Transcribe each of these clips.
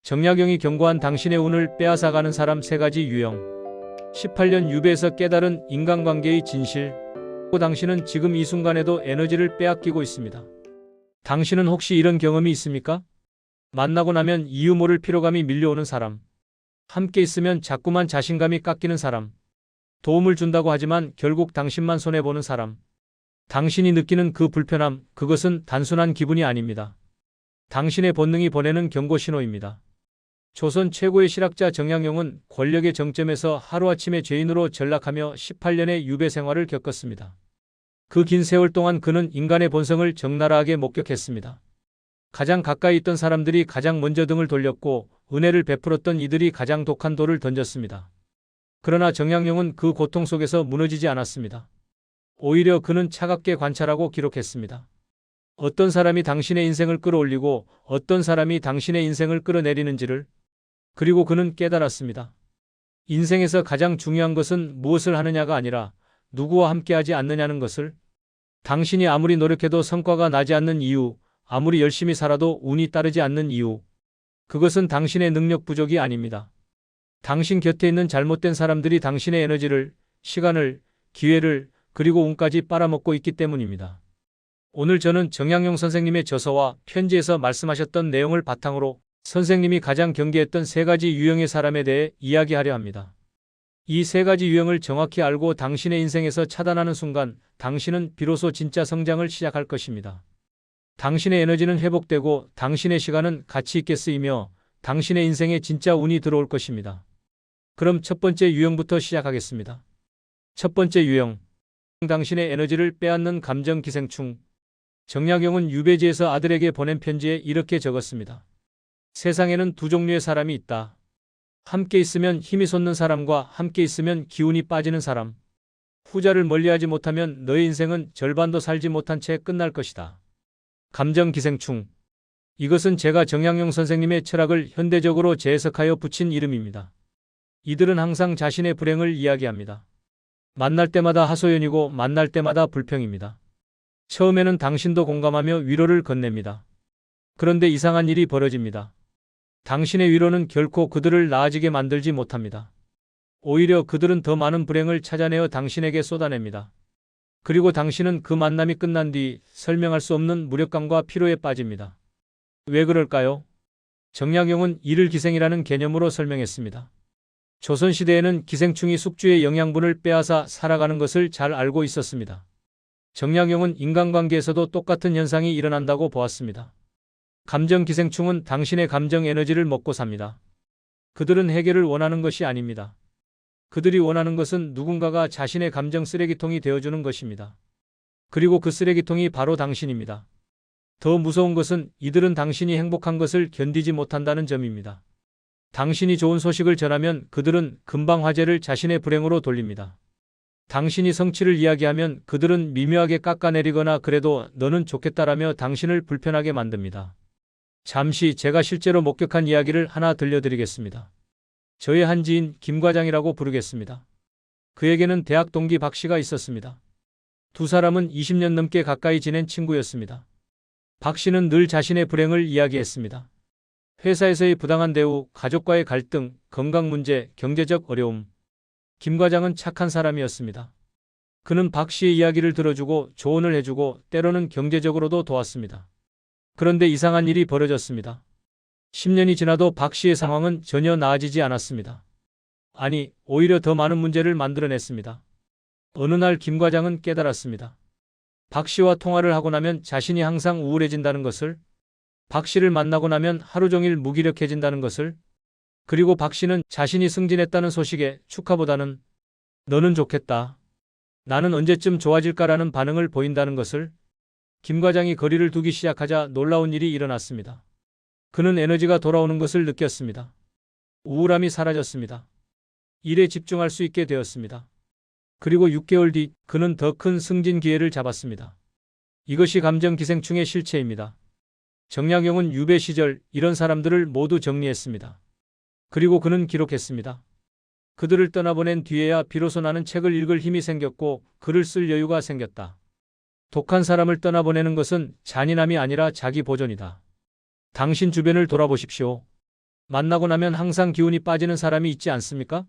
정약용이 경고한 당신의 운을 빼앗아가는 사람 3가지 유형. 18년 유배에서 깨달은 인간관계의 진실. 당신은 지금 이 순간에도 에너지를 빼앗기고 있습니다. 당신은 혹시 이런 경험이 있습니까? 만나고 나면 이유 모를 피로감이 밀려오는 사람. 함께 있으면 자꾸만 자신감이 깎이는 사람. 도움을 준다고 하지만 결국 당신만 손해보는 사람. 당신이 느끼는 그 불편함, 그것은 단순한 기분이 아닙니다. 당신의 본능이 보내는 경고 신호입니다. 조선 최고의 실학자 정약용은 권력의 정점에서 하루아침에 죄인으로 전락하며 18년의 유배 생활을 겪었습니다. 그 긴 세월 동안 그는 인간의 본성을 적나라하게 목격했습니다. 가장 가까이 있던 사람들이 가장 먼저 등을 돌렸고 은혜를 베풀었던 이들이 가장 독한 돌을 던졌습니다. 그러나 정약용은 그 고통 속에서 무너지지 않았습니다. 오히려 그는 차갑게 관찰하고 기록했습니다. 어떤 사람이 당신의 인생을 끌어올리고 어떤 사람이 당신의 인생을 끌어내리는지를. 그리고 그는 깨달았습니다. 인생에서 가장 중요한 것은 무엇을 하느냐가 아니라 누구와 함께하지 않느냐는 것을. 당신이 아무리 노력해도 성과가 나지 않는 이유, 아무리 열심히 살아도 운이 따르지 않는 이유. 그것은 당신의 능력 부족이 아닙니다. 당신 곁에 있는 잘못된 사람들이 당신의 에너지를, 시간을, 기회를, 그리고 운까지 빨아먹고 있기 때문입니다. 오늘 저는 정약용 선생님의 저서와 편지에서 말씀하셨던 내용을 바탕으로 선생님이 가장 경계했던 3가지 유형의 사람에 대해 이야기하려 합니다. 이 3가지 유형을 정확히 알고 당신의 인생에서 차단하는 순간 당신은 비로소 진짜 성장을 시작할 것입니다. 당신의 에너지는 회복되고 당신의 시간은 가치 있게 쓰이며 당신의 인생에 진짜 운이 들어올 것입니다. 그럼 첫 번째 유형부터 시작하겠습니다. 첫 번째 유형. 당신의 에너지를 빼앗는 감정 기생충. 정약용은 유배지에서 아들에게 보낸 편지에 이렇게 적었습니다. 세상에는 2 종류의 사람이 있다. 함께 있으면 힘이 솟는 사람과 함께 있으면 기운이 빠지는 사람. 후자를 멀리하지 못하면 너의 인생은 절반도 살지 못한 채 끝날 것이다. 감정 기생충. 이것은 제가 정약용 선생님의 철학을 현대적으로 재해석하여 붙인 이름입니다. 이들은 항상 자신의 불행을 이야기합니다. 만날 때마다 하소연이고 만날 때마다 불평입니다. 처음에는 당신도 공감하며 위로를 건넵니다. 그런데 이상한 일이 벌어집니다. 당신의 위로는 결코 그들을 나아지게 만들지 못합니다. 오히려 그들은 더 많은 불행을 찾아내어 당신에게 쏟아냅니다. 그리고 당신은 그 만남이 끝난 뒤 설명할 수 없는 무력감과 피로에 빠집니다. 왜 그럴까요? 정약용은 이를 기생이라는 개념으로 설명했습니다. 조선시대에는 기생충이 숙주의 영양분을 빼앗아 살아가는 것을 잘 알고 있었습니다. 정약용은 인간관계에서도 똑같은 현상이 일어난다고 보았습니다. 감정 기생충은 당신의 감정 에너지를 먹고 삽니다. 그들은 해결을 원하는 것이 아닙니다. 그들이 원하는 것은 누군가가 자신의 감정 쓰레기통이 되어주는 것입니다. 그리고 그 쓰레기통이 바로 당신입니다. 더 무서운 것은 이들은 당신이 행복한 것을 견디지 못한다는 점입니다. 당신이 좋은 소식을 전하면 그들은 금방 화제를 자신의 불행으로 돌립니다. 당신이 성취를 이야기하면 그들은 미묘하게 깎아내리거나 그래도 너는 좋겠다라며 당신을 불편하게 만듭니다. 잠시 제가 실제로 목격한 이야기를 하나 들려드리겠습니다. 저의 한 지인 김 과장이라고 부르겠습니다. 그에게는 대학 동기 박 씨가 있었습니다. 2 사람은 20년 넘게 가까이 지낸 친구였습니다. 박 씨는 늘 자신의 불행을 이야기했습니다. 회사에서의 부당한 대우, 가족과의 갈등, 건강 문제, 경제적 어려움. 김 과장은 착한 사람이었습니다. 그는 박 씨의 이야기를 들어주고 조언을 해주고 때로는 경제적으로도 도왔습니다. 그런데 이상한 일이 벌어졌습니다. 10년이 지나도 박 씨의 상황은 전혀 나아지지 않았습니다. 아니, 오히려 더 많은 문제를 만들어냈습니다. 어느 날 김 과장은 깨달았습니다. 박 씨와 통화를 하고 나면 자신이 항상 우울해진다는 것을, 박 씨를 만나고 나면 하루 종일 무기력해진다는 것을, 그리고 박 씨는 자신이 승진했다는 소식에 축하보다는 너는 좋겠다. 나는 언제쯤 좋아질까라는 반응을 보인다는 것을. 김 과장이 거리를 두기 시작하자 놀라운 일이 일어났습니다. 그는 에너지가 돌아오는 것을 느꼈습니다. 우울함이 사라졌습니다. 일에 집중할 수 있게 되었습니다. 그리고 6개월 뒤 그는 더 큰 승진 기회를 잡았습니다. 이것이 감정 기생충의 실체입니다. 정약용은 유배 시절 이런 사람들을 모두 정리했습니다. 그리고 그는 기록했습니다. 그들을 떠나보낸 뒤에야 비로소 나는 책을 읽을 힘이 생겼고 글을 쓸 여유가 생겼다. 독한 사람을 떠나보내는 것은 잔인함이 아니라 자기 보존이다. 당신 주변을 돌아보십시오. 만나고 나면 항상 기운이 빠지는 사람이 있지 않습니까?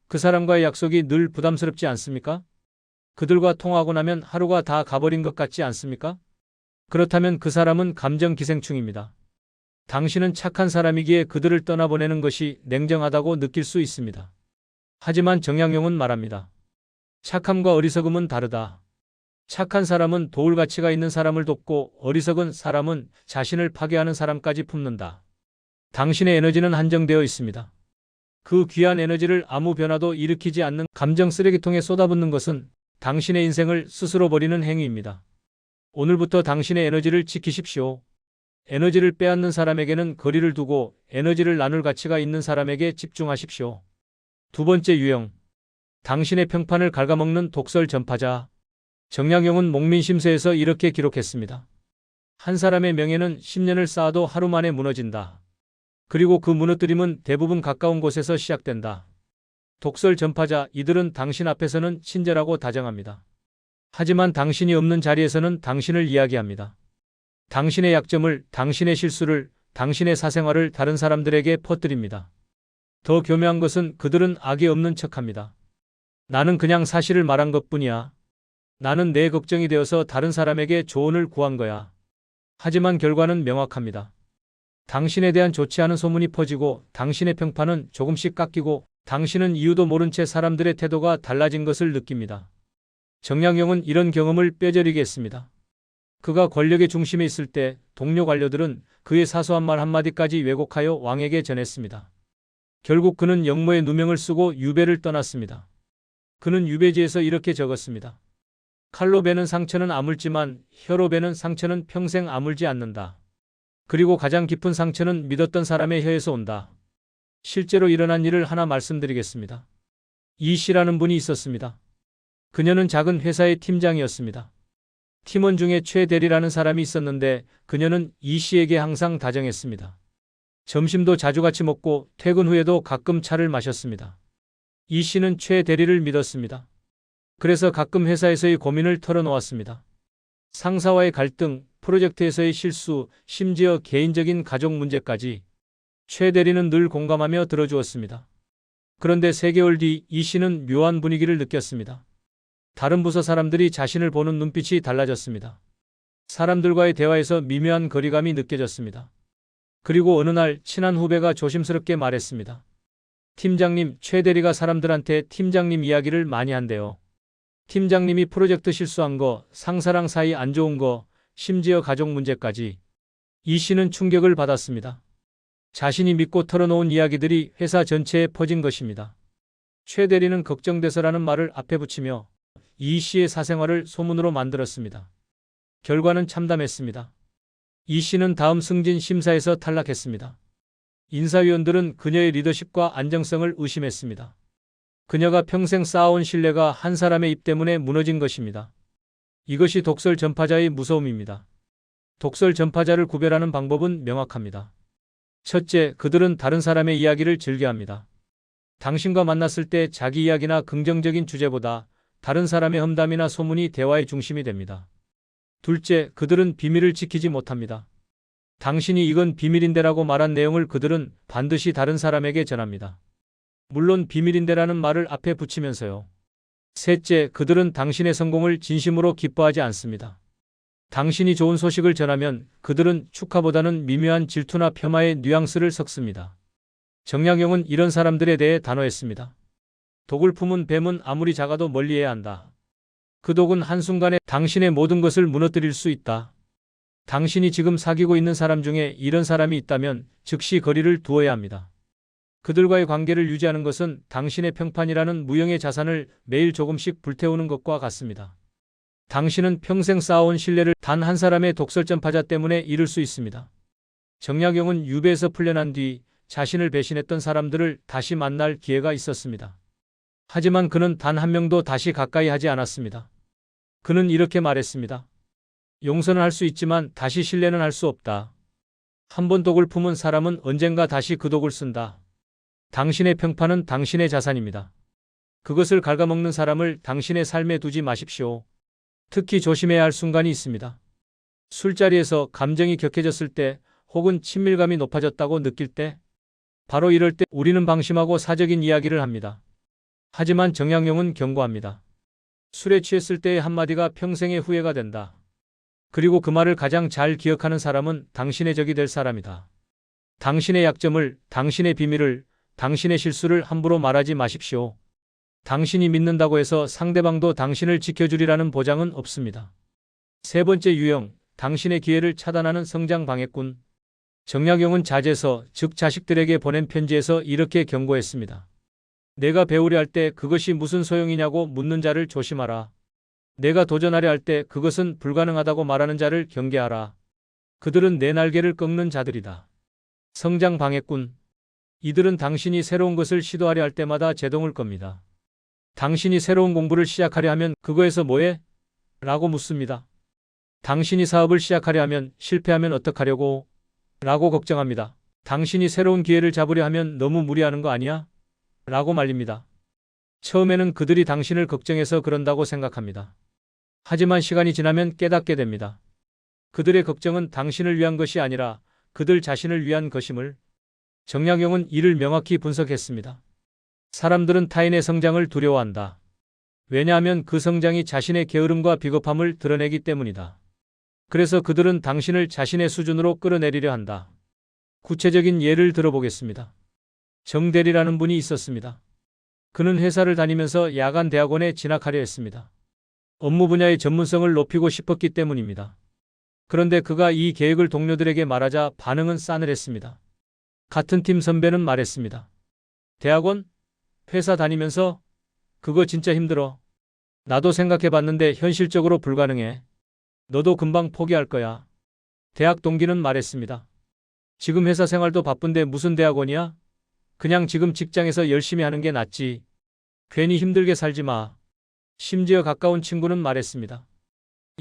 그 사람과의 약속이 늘 부담스럽지 않습니까? 그들과 통화하고 나면 하루가 다 가버린 것 같지 않습니까? 그렇다면 그 사람은 감정 기생충입니다. 당신은 착한 사람이기에 그들을 떠나보내는 것이 냉정하다고 느낄 수 있습니다. 하지만 정약용은 말합니다. 착함과 어리석음은 다르다. 착한 사람은 도울 가치가 있는 사람을 돕고 어리석은 사람은 자신을 파괴하는 사람까지 품는다. 당신의 에너지는 한정되어 있습니다. 그 귀한 에너지를 아무 변화도 일으키지 않는 감정 쓰레기통에 쏟아붓는 것은 당신의 인생을 스스로 버리는 행위입니다. 오늘부터 당신의 에너지를 지키십시오. 에너지를 빼앗는 사람에게는 거리를 두고 에너지를 나눌 가치가 있는 사람에게 집중하십시오. 두 번째 유형. 당신의 평판을 갉아먹는 독설 전파자. 정약용은 목민심서에서 이렇게 기록했습니다. 한 사람의 명예는 10년을 쌓아도 하루 만에 무너진다. 그리고 그 무너뜨림은 대부분 가까운 곳에서 시작된다. 독설 전파자, 이들은 당신 앞에서는 친절하고 다정합니다. 하지만 당신이 없는 자리에서는 당신을 이야기합니다. 당신의 약점을, 당신의 실수를, 당신의 사생활을 다른 사람들에게 퍼뜨립니다. 더 교묘한 것은 그들은 악이 없는 척합니다. 나는 그냥 사실을 말한 것뿐이야. 나는 내 걱정이 되어서 다른 사람에게 조언을 구한 거야. 하지만 결과는 명확합니다. 당신에 대한 좋지 않은 소문이 퍼지고 당신의 평판은 조금씩 깎이고 당신은 이유도 모른 채 사람들의 태도가 달라진 것을 느낍니다. 정약용은 이런 경험을 뼈저리게 했습니다. 그가 권력의 중심에 있을 때 동료 관료들은 그의 사소한 말 한마디까지 왜곡하여 왕에게 전했습니다. 결국 그는 역모의 누명을 쓰고 유배를 떠났습니다. 그는 유배지에서 이렇게 적었습니다. 칼로 베는 상처는 아물지만 혀로 베는 상처는 평생 아물지 않는다. 그리고 가장 깊은 상처는 믿었던 사람의 혀에서 온다. 실제로 일어난 일을 하나 말씀드리겠습니다. 이 씨라는 분이 있었습니다. 그녀는 작은 회사의 팀장이었습니다. 팀원 중에 최 대리라는 사람이 있었는데 그녀는 이 씨에게 항상 다정했습니다. 점심도 자주 같이 먹고 퇴근 후에도 가끔 차를 마셨습니다. 이 씨는 최 대리를 믿었습니다. 그래서 가끔 회사에서의 고민을 털어놓았습니다. 상사와의 갈등, 프로젝트에서의 실수, 심지어 개인적인 가족 문제까지 최 대리는 늘 공감하며 들어주었습니다. 그런데 3개월 뒤 이 씨는 묘한 분위기를 느꼈습니다. 다른 부서 사람들이 자신을 보는 눈빛이 달라졌습니다. 사람들과의 대화에서 미묘한 거리감이 느껴졌습니다. 그리고 어느 날 친한 후배가 조심스럽게 말했습니다. 팀장님, 최 대리가 사람들한테 팀장님 이야기를 많이 한대요. 팀장님이 프로젝트 실수한 거, 상사랑 사이 안 좋은 거, 심지어 가족 문제까지. 이 씨는 충격을 받았습니다. 자신이 믿고 털어놓은 이야기들이 회사 전체에 퍼진 것입니다. 최 대리는 걱정돼서라는 말을 앞에 붙이며 이 씨의 사생활을 소문으로 만들었습니다. 결과는 참담했습니다. 이 씨는 다음 승진 심사에서 탈락했습니다. 인사위원들은 그녀의 리더십과 안정성을 의심했습니다. 그녀가 평생 쌓아온 신뢰가 한 사람의 입 때문에 무너진 것입니다. 이것이 독설 전파자의 무서움입니다. 독설 전파자를 구별하는 방법은 명확합니다. 첫째, 그들은 다른 사람의 이야기를 즐겨합니다. 당신과 만났을 때 자기 이야기나 긍정적인 주제보다 다른 사람의 험담이나 소문이 대화의 중심이 됩니다. 둘째, 그들은 비밀을 지키지 못합니다. 당신이 이건 비밀인데라고 말한 내용을 그들은 반드시 다른 사람에게 전합니다. 물론 비밀인데라는 말을 앞에 붙이면서요. 셋째, 그들은 당신의 성공을 진심으로 기뻐하지 않습니다. 당신이 좋은 소식을 전하면 그들은 축하보다는 미묘한 질투나 폄하의 뉘앙스를 섞습니다. 정약용은 이런 사람들에 대해 단호했습니다. 독을 품은 뱀은 아무리 작아도 멀리해야 한다. 그 독은 한순간에 당신의 모든 것을 무너뜨릴 수 있다. 당신이 지금 사귀고 있는 사람 중에 이런 사람이 있다면 즉시 거리를 두어야 합니다. 그들과의 관계를 유지하는 것은 당신의 평판이라는 무형의 자산을 매일 조금씩 불태우는 것과 같습니다. 당신은 평생 쌓아온 신뢰를 단 한 사람의 독설 전파자 때문에 잃을 수 있습니다. 정약용은 유배에서 풀려난 뒤 자신을 배신했던 사람들을 다시 만날 기회가 있었습니다. 하지만 그는 단 한 명도 다시 가까이 하지 않았습니다. 그는 이렇게 말했습니다. 용서는 할 수 있지만 다시 신뢰는 할 수 없다. 한 번 독을 품은 사람은 언젠가 다시 그 독을 쓴다. 당신의 평판은 당신의 자산입니다. 그것을 갉아먹는 사람을 당신의 삶에 두지 마십시오. 특히 조심해야 할 순간이 있습니다. 술자리에서 감정이 격해졌을 때 혹은 친밀감이 높아졌다고 느낄 때 바로 이럴 때 우리는 방심하고 사적인 이야기를 합니다. 하지만 정약용은 경고합니다. 술에 취했을 때의 한마디가 평생의 후회가 된다. 그리고 그 말을 가장 잘 기억하는 사람은 당신의 적이 될 사람이다. 당신의 약점을, 당신의 비밀을, 당신의 실수를 함부로 말하지 마십시오. 당신이 믿는다고 해서 상대방도 당신을 지켜주리라는 보장은 없습니다. 세 번째 유형, 당신의 기회를 차단하는 성장 방해꾼. 정약용은 자제서, 즉 자식들에게 보낸 편지에서 이렇게 경고했습니다. 내가 배우려 할 때 그것이 무슨 소용이냐고 묻는 자를 조심하라. 내가 도전하려 할 때 그것은 불가능하다고 말하는 자를 경계하라. 그들은 내 날개를 꺾는 자들이다. 성장 방해꾼. 이들은 당신이 새로운 것을 시도하려 할 때마다 제동을 겁니다. 당신이 새로운 공부를 시작하려 하면 그거에서 뭐해? 라고 묻습니다. 당신이 사업을 시작하려 하면 실패하면 어떡하려고? 라고 걱정합니다. 당신이 새로운 기회를 잡으려 하면 너무 무리하는 거 아니야? 라고 말립니다. 처음에는 그들이 당신을 걱정해서 그런다고 생각합니다. 하지만 시간이 지나면 깨닫게 됩니다. 그들의 걱정은 당신을 위한 것이 아니라 그들 자신을 위한 것임을. 정약용은 이를 명확히 분석했습니다. 사람들은 타인의 성장을 두려워한다. 왜냐하면 그 성장이 자신의 게으름과 비겁함을 드러내기 때문이다. 그래서 그들은 당신을 자신의 수준으로 끌어내리려 한다. 구체적인 예를 들어보겠습니다. 정대리라는 분이 있었습니다. 그는 회사를 다니면서 야간 대학원에 진학하려 했습니다. 업무 분야의 전문성을 높이고 싶었기 때문입니다. 그런데 그가 이 계획을 동료들에게 말하자 반응은 싸늘했습니다. 같은 팀 선배는 말했습니다. 대학원? 회사 다니면서? 그거 진짜 힘들어. 나도 생각해봤는데 현실적으로 불가능해. 너도 금방 포기할 거야. 대학 동기는 말했습니다. 지금 회사 생활도 바쁜데 무슨 대학원이야? 그냥 지금 직장에서 열심히 하는 게 낫지. 괜히 힘들게 살지 마. 심지어 가까운 친구는 말했습니다.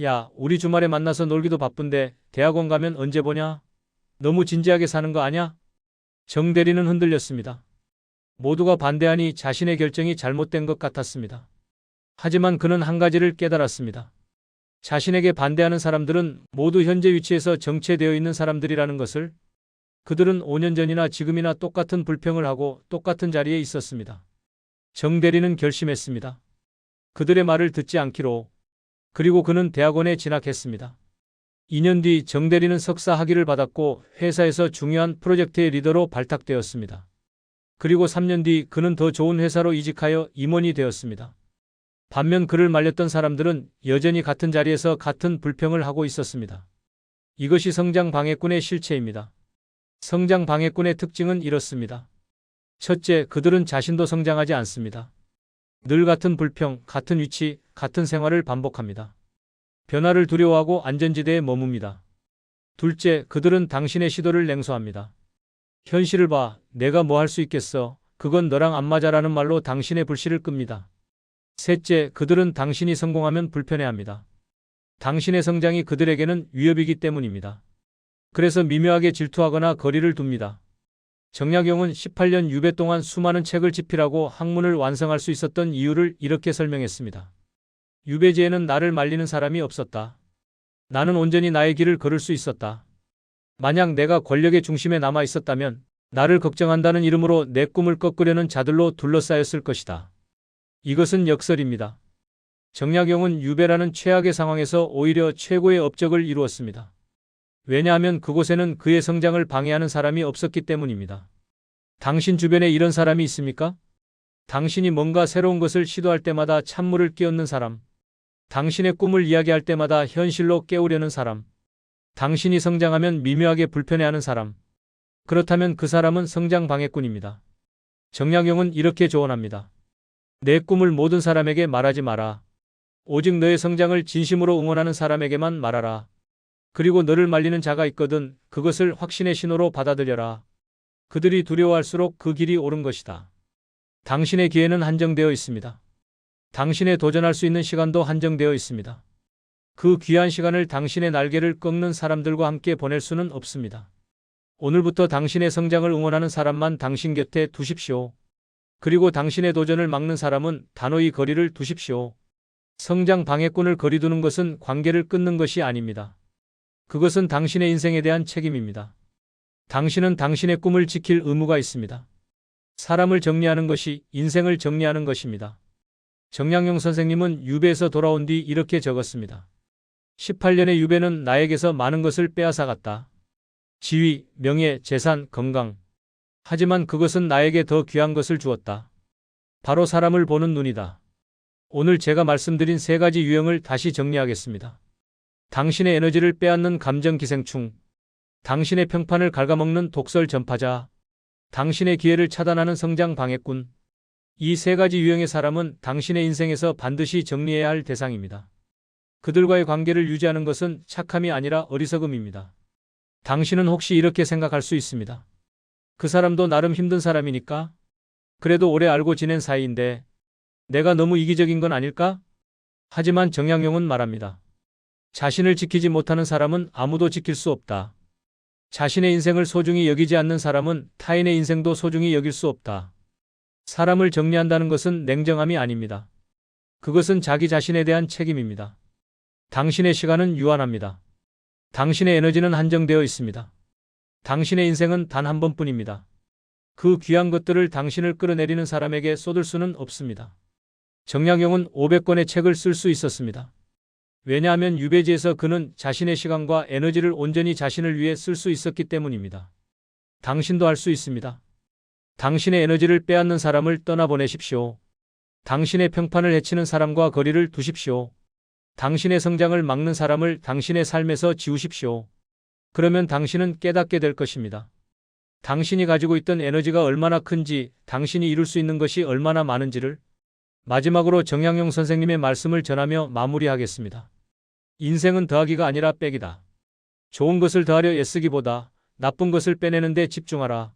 야, 우리 주말에 만나서 놀기도 바쁜데 대학원 가면 언제 보냐? 너무 진지하게 사는 거 아냐? 정대리는 흔들렸습니다. 모두가 반대하니 자신의 결정이 잘못된 것 같았습니다. 하지만 그는 한 가지를 깨달았습니다. 자신에게 반대하는 사람들은 모두 현재 위치에서 정체되어 있는 사람들이라는 것을. 그들은 5년 전이나 지금이나 똑같은 불평을 하고 똑같은 자리에 있었습니다. 정대리는 결심했습니다. 그들의 말을 듣지 않기로. 그리고 그는 대학원에 진학했습니다. 2년 뒤 정대리는 석사 학위를 받았고 회사에서 중요한 프로젝트의 리더로 발탁되었습니다. 그리고 3년 뒤 그는 더 좋은 회사로 이직하여 임원이 되었습니다. 반면 그를 말렸던 사람들은 여전히 같은 자리에서 같은 불평을 하고 있었습니다. 이것이 성장 방해꾼의 실체입니다. 성장 방해꾼의 특징은 이렇습니다. 첫째, 그들은 자신도 성장하지 않습니다. 늘 같은 불평, 같은 위치, 같은 생활을 반복합니다. 변화를 두려워하고 안전지대에 머뭅니다. 둘째, 그들은 당신의 시도를 냉소합니다. 현실을 봐, 내가 뭐 할 수 있겠어, 그건 너랑 안 맞아라는 말로 당신의 불씨를 끕니다. 셋째, 그들은 당신이 성공하면 불편해합니다. 당신의 성장이 그들에게는 위협이기 때문입니다. 그래서 미묘하게 질투하거나 거리를 둡니다. 정약용은 18년 유배 동안 수많은 책을 집필하고 학문을 완성할 수 있었던 이유를 이렇게 설명했습니다. 유배지에는 나를 말리는 사람이 없었다. 나는 온전히 나의 길을 걸을 수 있었다. 만약 내가 권력의 중심에 남아 있었다면 나를 걱정한다는 이름으로 내 꿈을 꺾으려는 자들로 둘러싸였을 것이다. 이것은 역설입니다. 정약용은 유배라는 최악의 상황에서 오히려 최고의 업적을 이루었습니다. 왜냐하면 그곳에는 그의 성장을 방해하는 사람이 없었기 때문입니다. 당신 주변에 이런 사람이 있습니까? 당신이 뭔가 새로운 것을 시도할 때마다 찬물을 끼얹는 사람. 당신의 꿈을 이야기할 때마다 현실로 깨우려는 사람. 당신이 성장하면 미묘하게 불편해하는 사람. 그렇다면 그 사람은 성장 방해꾼입니다. 정약용은 이렇게 조언합니다. 내 꿈을 모든 사람에게 말하지 마라. 오직 너의 성장을 진심으로 응원하는 사람에게만 말하라. 그리고 너를 말리는 자가 있거든 그것을 확신의 신호로 받아들여라. 그들이 두려워할수록 그 길이 옳은 것이다. 당신의 기회는 한정되어 있습니다. 당신의 도전할 수 있는 시간도 한정되어 있습니다. 그 귀한 시간을 당신의 날개를 꺾는 사람들과 함께 보낼 수는 없습니다. 오늘부터 당신의 성장을 응원하는 사람만 당신 곁에 두십시오. 그리고 당신의 도전을 막는 사람은 단호히 거리를 두십시오. 성장 방해꾼을 거리두는 것은 관계를 끊는 것이 아닙니다. 그것은 당신의 인생에 대한 책임입니다. 당신은 당신의 꿈을 지킬 의무가 있습니다. 사람을 정리하는 것이 인생을 정리하는 것입니다. 정량용 선생님은 유배에서 돌아온 뒤 이렇게 적었습니다. 18년의 유배는 나에게서 많은 것을 빼앗아갔다. 지위, 명예, 재산, 건강. 하지만 그것은 나에게 더 귀한 것을 주었다. 바로 사람을 보는 눈이다. 오늘 제가 말씀드린 세 가지 유형을 다시 정리하겠습니다. 당신의 에너지를 빼앗는 감정 기생충, 당신의 평판을 갉아먹는 독설 전파자, 당신의 기회를 차단하는 성장 방해꾼. 이 세 가지 유형의 사람은 당신의 인생에서 반드시 정리해야 할 대상입니다. 그들과의 관계를 유지하는 것은 착함이 아니라 어리석음입니다. 당신은 혹시 이렇게 생각할 수 있습니다. 그 사람도 나름 힘든 사람이니까? 그래도 오래 알고 지낸 사이인데 내가 너무 이기적인 건 아닐까? 하지만 정량용은 말합니다. 자신을 지키지 못하는 사람은 아무도 지킬 수 없다. 자신의 인생을 소중히 여기지 않는 사람은 타인의 인생도 소중히 여길 수 없다. 사람을 정리한다는 것은 냉정함이 아닙니다. 그것은 자기 자신에 대한 책임입니다. 당신의 시간은 유한합니다. 당신의 에너지는 한정되어 있습니다. 당신의 인생은 단 한 번뿐입니다. 그 귀한 것들을 당신을 끌어내리는 사람에게 쏟을 수는 없습니다. 정량용은 500권의 책을 쓸 수 있었습니다. 왜냐하면 유배지에서 그는 자신의 시간과 에너지를 온전히 자신을 위해 쓸 수 있었기 때문입니다. 당신도 할 수 있습니다. 당신의 에너지를 빼앗는 사람을 떠나보내십시오. 당신의 평판을 해치는 사람과 거리를 두십시오. 당신의 성장을 막는 사람을 당신의 삶에서 지우십시오. 그러면 당신은 깨닫게 될 것입니다. 당신이 가지고 있던 에너지가 얼마나 큰지, 당신이 이룰 수 있는 것이 얼마나 많은지를. 마지막으로 정량용 선생님의 말씀을 전하며 마무리하겠습니다. 인생은 더하기가 아니라 빼기다. 좋은 것을 더하려 애쓰기보다 나쁜 것을 빼내는 데 집중하라.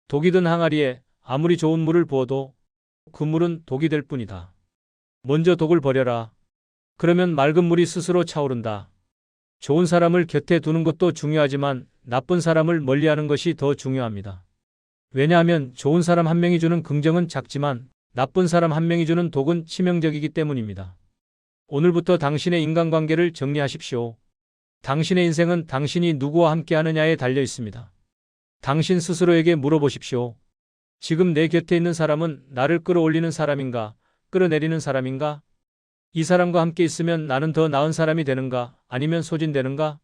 독이 든 항아리에 아무리 좋은 물을 부어도 그 물은 독이 될 뿐이다. 먼저 독을 버려라. 그러면 맑은 물이 스스로 차오른다. 좋은 사람을 곁에 두는 것도 중요하지만 나쁜 사람을 멀리하는 것이 더 중요합니다. 왜냐하면 좋은 사람 한 명이 주는 긍정은 작지만 나쁜 사람 한 명이 주는 독은 치명적이기 때문입니다. 오늘부터 당신의 인간관계를 정리하십시오. 당신의 인생은 당신이 누구와 함께 하느냐에 달려 있습니다. 당신 스스로에게 물어보십시오. 지금 내 곁에 있는 사람은 나를 끌어올리는 사람인가, 끌어내리는 사람인가? 이 사람과 함께 있으면 나는 더 나은 사람이 되는가, 아니면 소진되는가?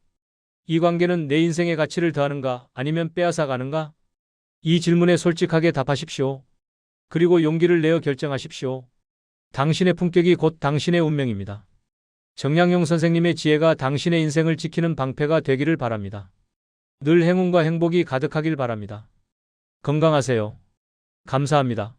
이 관계는 내 인생의 가치를 더하는가, 아니면 빼앗아 가는가? 이 질문에 솔직하게 답하십시오. 그리고 용기를 내어 결정하십시오. 당신의 품격이 곧 당신의 운명입니다. 정량용 선생님의 지혜가 당신의 인생을 지키는 방패가 되기를 바랍니다. 늘 행운과 행복이 가득하길 바랍니다. 건강하세요. 감사합니다.